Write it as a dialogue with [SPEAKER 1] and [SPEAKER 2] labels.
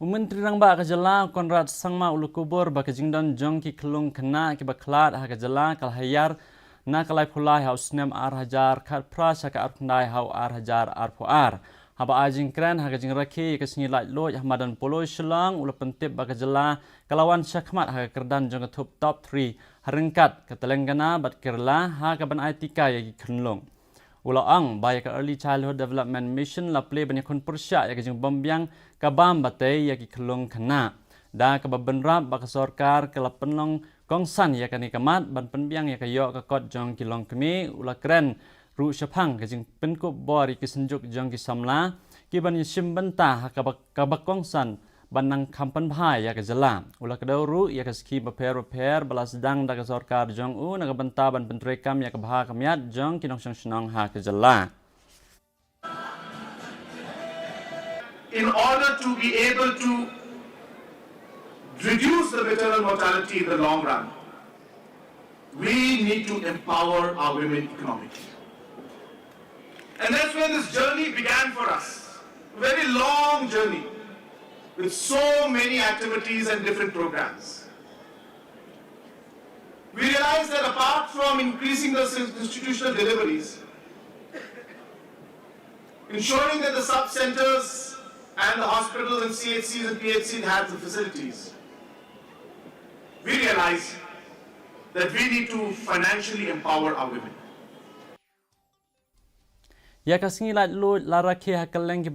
[SPEAKER 1] Menteri Rangba Kajala Conrad Sangma ulu kubur ba kajingdan jong ki Khyllung Khynnah ki baklat ha Kajala kal Hiar na kalai phulai hau snem ar hajar khat pras ha ka arkndai hau ar hajar ar puar haba ajing kren ha kajing rakhi ka singi laj loj hamadan polo shlang ulu pentip ba Kajala kalawan syakmat ha kerdan jong thup top 3 harengkat ka Telangana bat Kerala ha ka ban aitika ya ki Khyllung Ulaang baya ka Early Childhood Development Mission la play banyak kon persya ya kajing bombyang kabam batay ya ki Khyllung Khynnah da ka babenrap ba ka sarkar ka lapenlong kongsan ya kani kamat ban penbyang ya kayo ka kot jong ki long kemi ula kren ru syapang kajing penkup bori ki senjuk jong ki samla ki ban yishim benta ka kongsan banang kampan bhai ya ka jala ula kadau ya ka ski baper balas dang da ka sarkar jong u na ka benta ban pentrekam ya ka bha kamyat jong kinong snong ha ka jala.
[SPEAKER 2] In order to be able to reduce the maternal mortality in the long run, we need to empower our women economically. And that's when this journey began for us. A very long journey with so many activities and different programs. We realized that apart from increasing the institutional deliveries, ensuring that the sub-centers and the hospitals and CHCs and PHCs have the facilities, we realized that we need to financially empower our women.
[SPEAKER 1] Ya ka singi laj loj la rakhi ha kaleng ki